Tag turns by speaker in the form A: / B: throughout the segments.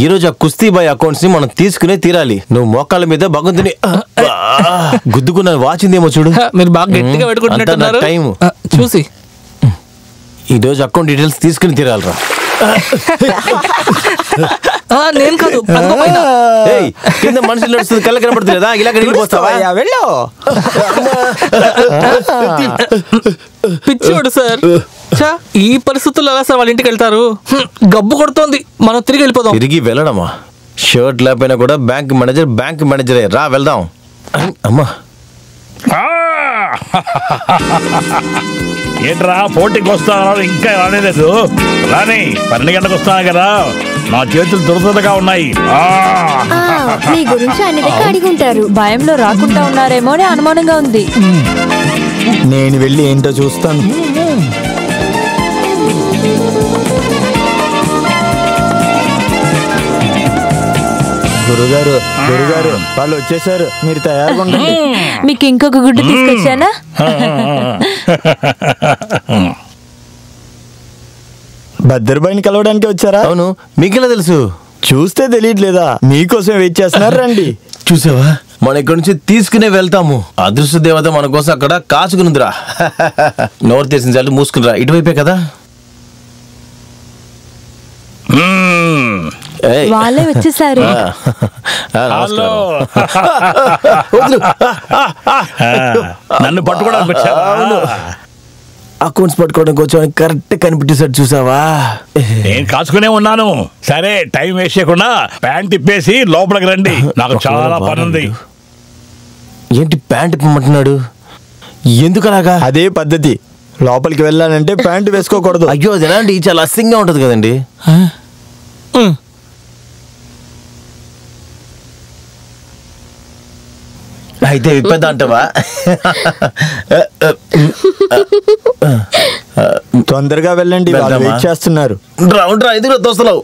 A: ఈరోజు ఆ కుస్తీబాయ్ అకౌంట్స్ ని మనం తీసుకునే తీరాలి. నువ్వు మోకాళ్ళ మీద భగవంతుని గుద్దుకున్న వాచిందేమో చూడు.
B: మీరు బాగా గట్టిగా పెట్టుకుంటున్నారు
A: టైం
B: చూసి.
A: ఈరోజు అకౌంట్ డీటెయిల్స్ తీసుకుని తీరాలరా.
B: నేను కాదు,
A: కింద మనుషులు నడుస్తుంది, కళ్ళ కనపడుతుందా? ఇలా వెళ్ళిపోతావా?
C: వెళ్ళు.
B: పిచ్చోడు సార్. ఈ పరిస్థితుల్లో ఎలా సార్ వాళ్ళ ఇంటికి వెళ్తారు? గబ్బు కొడుతోంది, మనం తిరిగి వెళ్ళిపోదాం.
A: తిరిగి వెళ్ళడమా? షర్ట్ లేకపోయినా కూడా బ్యాంక్ మేనేజరే. రా వెళ్దాం. అమ్మా
D: ఏంట్రా పోటీకి వస్తాను ఇంకా రానేలేదు? రాని 12 గంటలకు వస్తాను కదా, నా చేతులు దురదగా ఉన్నాయి.
E: మీ గురించి అన్ని అడిగి ఉంటారు. భయంలో రాకుండా ఉన్నారేమో అని అనుమానంగా ఉంది.
C: నేను వెళ్ళి ఏంటో చూస్తాను. గురుగారు వాళ్ళు వచ్చేసారు, మీరు తయారుగా ఉండండి.
E: మీకు ఇంకొక గుడ్డు తీసుకొచ్చానా?
C: భద్రబాయిని కలవడానికి వచ్చారా?
A: అవును, మీకెలా తెలుసు?
C: చూస్తే తెలియట్లేదా? మీకోసం వెయిట్ చేస్తున్నారు, రండి.
A: చూసావా, మనం ఇక్కడి నుంచి తీసుకునే వెళ్తాము. అదృష్ట దేవత మన కోసం అక్కడ కాచుకునుందిరా. నోరు తెసిన చాలు, మూసుకునిరా. ఇటువైపే కదా.
E: వాళ్ళే వచ్చేసారు.
D: నన్ను పట్టుకోవడానికి వచ్చావా?
A: అకౌంట్స్ పట్టుకోవడానికి వచ్చా, కరెక్ట్ కనిపెట్టేసాడు. చూసావా,
D: నేను కాచుకునే ఉన్నాను. సరే, టైం వేస్ట్ చేయకుండా ప్యాంట్ తిప్పేసి లోపలికి రండి, నాకు చాలా పని ఉంది.
A: ఏంటి ప్యాంట్ ఇప్పమంటున్నాడు? ఎందుకు అలాగా?
C: అదే పద్ధతి. లోపలికి వెళ్ళాలంటే ప్యాంట్ వేసుకోకూడదు.
A: అయ్యో, అది ఎలాంటి చాలా అసింగా ఉంటది కదండి. అయితే విప్పేద్దా అంటావా?
C: తొందరగా వెళ్ళండి, వాళ్ళు వెయిట్ చేస్తున్నారు.
A: రా, ఎదురు దోస్తలావు.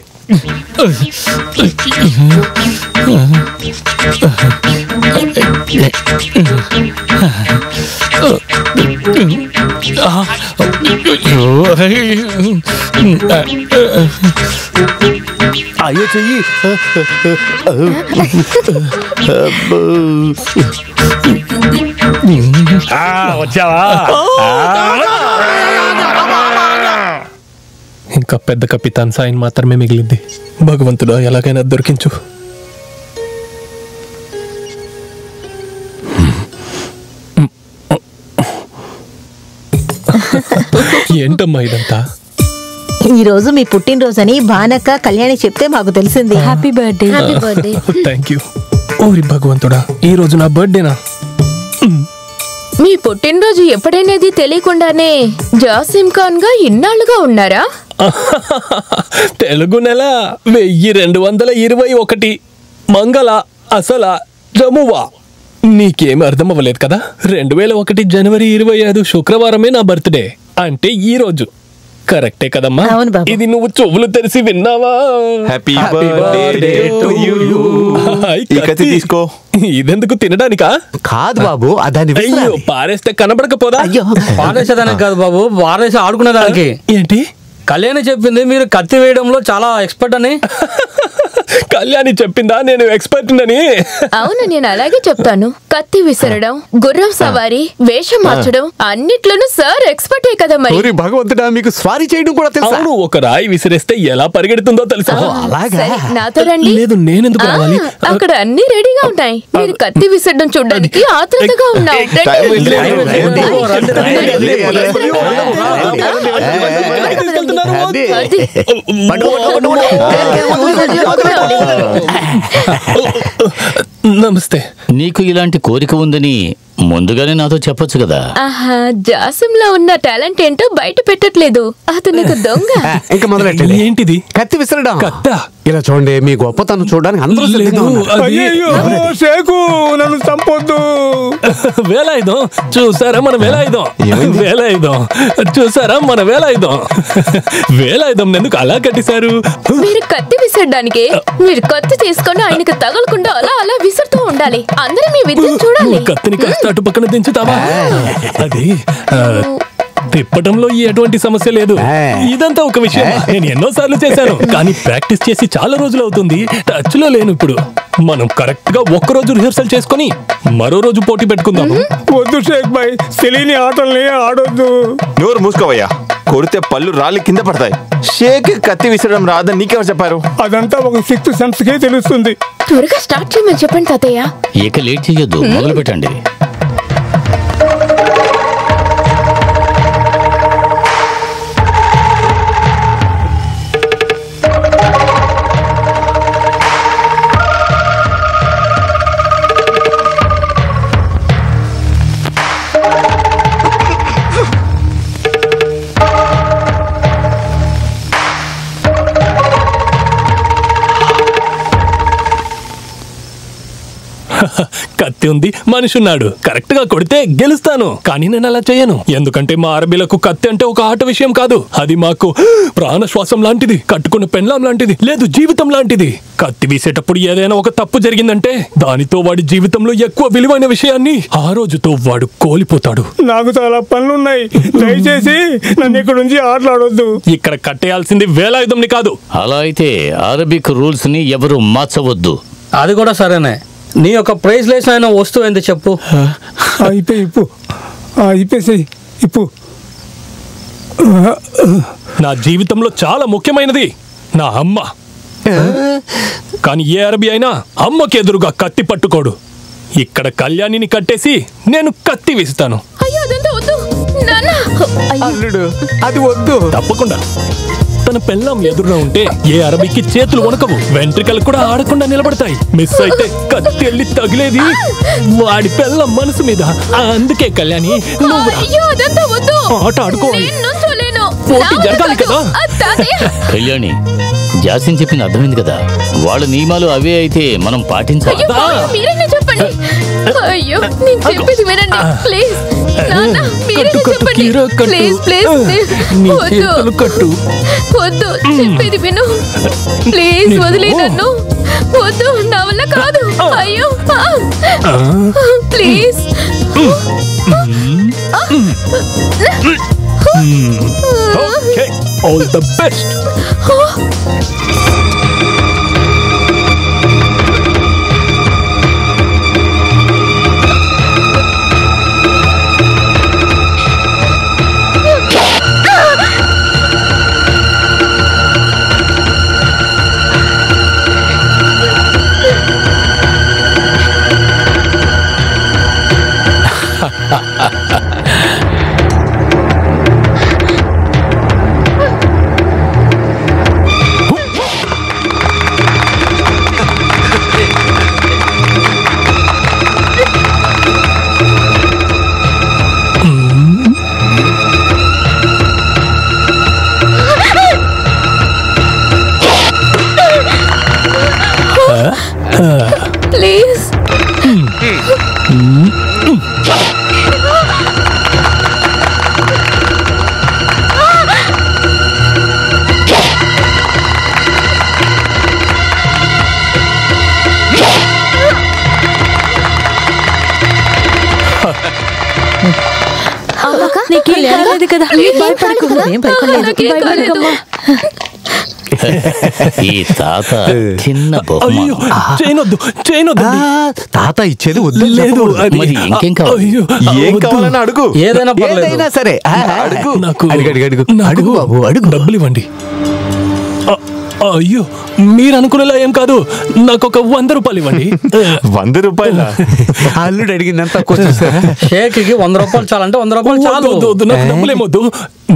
A: అయ్యో చెయ్యి.
D: వచ్చావా?
B: ఇంకా పెద్ద కపితాన్ సాయిన్ మాత్రమే మిగిలింది. భగవంతుడా, ఎలాగైనా దొరికించు. ఏంటమ్మా ఇదంతా?
F: ఈ రోజు మీ పుట్టినరోజని భానక్క కళ్యాణి చెప్తే మాకు తెలిసింది.
E: Happy birthday.
B: Thank you. ఓరి భగవంతుడా, ఈ రోజు నా బర్త్డేనా?
G: మీ పుట్టినరోజు ఎప్పుడైనది తెలియకుండానే జాసిం ఖాన్ గా ఇన్నాళ్లుగా ఉన్నారా?
B: తెలుగు నెల 1221 మంగళ అసల జమువా. నీకేం అర్థం అవ్వలేదు కదా? 2001 జనవరి 25 శుక్రవారమే నా బర్త్డే. అంటే ఈ రోజు కరెక్టే కదమ్మా? ఇది నువ్వు చెవులు తెరిచి విన్నావా?
H: Happy birthday to you. తీసుకో.
B: ఇదెందుకు తినడానికా?
H: కాదు బాబు, అదాని
B: పారేస్తే కనబడకపోదా?
I: పారేసేదానికి కాదు బాబు, పారేసి ఆడుకునేదానికి.
B: ఏంటి?
I: కళ్యాణి చెప్పింది మీరు కత్తి వేయడంలో చాలా ఎక్స్పర్ట్ అని.
B: కళ్యాణి చెప్పిందా నేను ఎక్స్పర్ట్ అని?
G: అవును, నేను అలాగే చెప్తాను. కత్తి విసరడం, గుర్రం సవారీ, వేషం మార్చడం అన్నిట్లోనూ సార్ ఎక్స్పర్టే కదా. మరి
H: భగవంతుడా, మీకు స్వారీ చేయడం కూడా తెలుసా?
B: అవును, ఒక రాయి విసిరేస్తే ఎలా పరిగెడుతుందో తెలుసా?
G: నాతో రండి.
B: లేదు, నేనెందుకు రావాలి?
G: అక్కడ అన్ని రెడీగా ఉంటాయి. మీరు కత్తి విసరడం చూడడానికి ఆత్రుతగా ఉన్నాం.
B: నమస్తే.
J: నీకు ఇలాంటి కోరిక ఉందని ముందుగానే నాతో చెప్పొచ్చు కదా.
G: ఆహా, జాసింలో ఉన్న టాలెంట్ ఏంటో బయట పెట్టట్లేదు. అతను దొంగ.
H: ఇంకా మొదలెట్టండి.
B: ఏంటిది?
H: కత్తి విసరడం.
B: కత్త?
H: ఇలా చూడండి, మీ గొప్పతనం చూడడానికి అందరూ
B: నన్ను చంపొద్దు. వేలాయుధం చూసారా? మన వేలాయుధం చూసారా? మన వేలాయుధం ఎందుకు అలా కట్టేశారు?
G: మీరు కత్తి విసరడానికి మీరు కత్తి తీసుకొని ఆయనకు తగలకుండా అలా అలా విసురుతూ ఉండాలి. అందరూ మీ విద్యను చూడాలి.
B: కత్తిని కాస్త అటు పక్కన దించుతావా? అది తిప్పటంలో ఎటువంటి సమస్య లేదు. ఇదంతా ఒక విషయం. నేను ఎన్నో సార్లు చేశాను, కానీ ప్రాక్టీస్ చేసి చాలా రోజులు అవుతుంది. టచ్ లో లేను ఇప్పుడు. మనం కరెక్ట్ గా ఒక్కరోజు రిహర్సల్ చేసుకుని మరో రోజు పోటీ పెట్టుకుందాం.
C: వద్దు షేక్ భాయ్, తెలియని ఆటల్ని ఆడొద్దు.
A: నోరు మూసుకోవయ్యా, కొడితే పళ్ళు రాళ్ళు కింద పడతాయి. షేక్ కత్తి విసరడం రాదని నీకెవరు చెప్పారు?
C: అదంతా ఒక 6th సెన్స్ కే తెలుస్తుంది.
G: త్వరగా స్టార్ట్ చేయమని చెప్పండి తాతయ్య.
J: ఇక లేట్ చేయొద్దు, మొదలు పెట్టండి.
B: కత్తి ఉంది, మనిషి ఉన్నాడు. కరెక్ట్ గా కొడితే గెలుస్తాను. కానీ నేను అలా చేయను, ఎందుకంటే మా అరబీలకు కత్తి అంటే ఒక ఆట విషయం కాదు. అది మాకు ప్రాణశ్వాసం లాంటిది, కట్టుకున్న పెన్లాం లాంటిది, లేదు జీవితం లాంటిది. కత్తి వీసేటప్పుడు ఏదైనా ఒక తప్పు జరిగిందంటే దానితో వాడి జీవితంలో ఎక్కువ విలువైన విషయాన్ని ఆ రోజుతో వాడు కోల్పోతాడు.
C: నాకు చాలా పనులున్నాయి, దయచేసి నన్ను ఇక్కడ నుంచి ఆటలాడొద్దు.
B: ఇక్కడ కట్టేయాల్సింది వేలాయుధంని కాదు.
J: అలా అయితే అరబిక్ రూల్స్ ని ఎవరు మార్చవద్దు.
I: అది కూడా సరేనే. నీ యొక్క ప్రైజ్లెస్ అయిన వస్తువు ఏంటి చెప్పు.
C: అయిపోయి ఇప్పు, అయిపోయి ఇప్పు.
B: నా జీవితంలో చాలా ముఖ్యమైనది నా అమ్మ. కానీ ఏ అరబీ అయినా అమ్మకి ఎదురుగా కత్తి పట్టుకోడు. ఇక్కడ కళ్యాణిని కట్టేసి నేను కత్తి వేస్తాను.
G: అయ్యో అదంతా వద్దు నాన్న.
C: అల్లుడు అది వద్దు.
B: తప్పకుండా. తన పెళ్ళాం ఎదురుగా ఉంటే ఏ అరబీకి చేతులు వణకవు, వెంట్రికలు కూడా ఆడకుండా నిలబడతాయి. మిస్ అయితే కత్తి వెళ్ళి తగిలేది వాడి పెళ్ళాం మనసు మీద. అందుకే కళ్యాణి నువ్వు
G: అయ్యో అదంతా వద్దు.
B: ఆట ఆడుకోవాలి,
G: నేను నుంచోలేను.
B: పోటీ జరగాలి కదా.
J: కళ్యాణి, జాసిన్ చెప్పింది అర్థమైంది కదా. వాళ్ళ నియమాలు అవే అయితే మనం పాటించాలి.
G: అయ్యో మీరేనే చెప్పండి. అయ్యో నేను చెప్పేది వినండి ప్లీజ్. నాన్న మీరేనే చెప్పండి ప్లీజ్ ప్లీజ్. వద్దు
B: కట్టు,
G: వద్దు చెప్పేది విను ప్లీజ్. వదిలే నన్ను, వద్దు నా వల్ల కాదు. అయ్యో please.
B: Okay, all the best.
G: Please.
F: నీకేం కాలేదు కదా, భయపడకు. ఏం భయపడలేదు.
J: ఈ తాత చిన్న
B: అయ్యో చేయనొద్దు, చేయనొద్దు.
H: తాత ఇచ్చేది వద్దు.
B: లేదు అది.
J: మరి ఇంకేం కావాలి?
A: ఏం కావాలని అడుగు.
I: ఏదైనా పర్లేదు.
H: ఏదైనా సరే
A: అడుగు.
B: నాకు
H: అడుగు అడుగు అడుగు
B: నాకు
H: అడుగు బాబు అడుగు.
B: డబ్బులు ఇవ్వండి. అయ్యో మీరు అనుకునేలా ఏం కాదు, నాకు ఒక 100 రూపాయలు ఇవ్వండి.
A: 100 రూపాయల?
H: అల్లుడు అడిగిందంత తక్కువ చూసారా?
I: షేక్ కి 100 రూపాయలు చాలంటే 100 రూపాయలు చాలు.
B: వద్దు, వద్దు, నాకు డబ్బులేమొద్దు.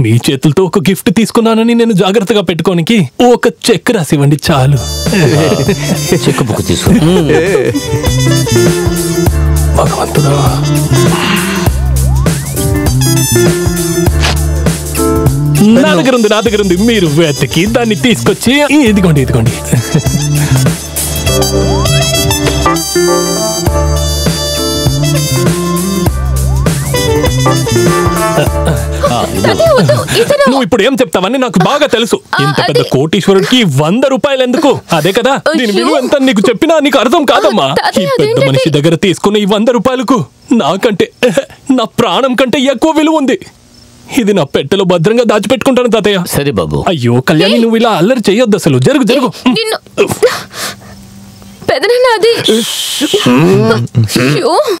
B: మీ చేతులతో ఒక గిఫ్ట్ తీసుకున్నానని నేను జాగ్రత్తగా పెట్టుకోనికి ఒక చెక్ రాసి ఇవ్వండి చాలు.
J: చెక్ బుక్ తీసుకో.
B: భగవంతుడా. నా దగ్గర ఉంది. మీరు వెతికి దాన్ని తీసుకొచ్చి ఇదిగోండి. నువ్వు ఇప్పుడు ఏం చెప్తావని నాకు బాగా తెలుసు. ఇంత పెద్ద కోటీశ్వరుడికి 100 రూపాయలు ఎందుకు? అదే కదా దీని విలువ ఎంత నీకు చెప్పినా నీకు అర్థం కాదమ్మా. ఈ పెద్ద మనిషి దగ్గర తీసుకున్న ఈ 100 రూపాయలకు నాకంటే, నా ప్రాణం కంటే ఎక్కువ విలువ ఉంది. ఇది నా పెట్టెలో భద్రంగా దాచిపెట్టుకుంటాను తాతయ్య.
J: సరే బాబు.
B: అయ్యో కళ్యాణి, నువ్వు ఇలా అల్లరి చేయొద్దు అసలు. జరుగు జరుగు.
G: నిన్ను పెదనాన్న అది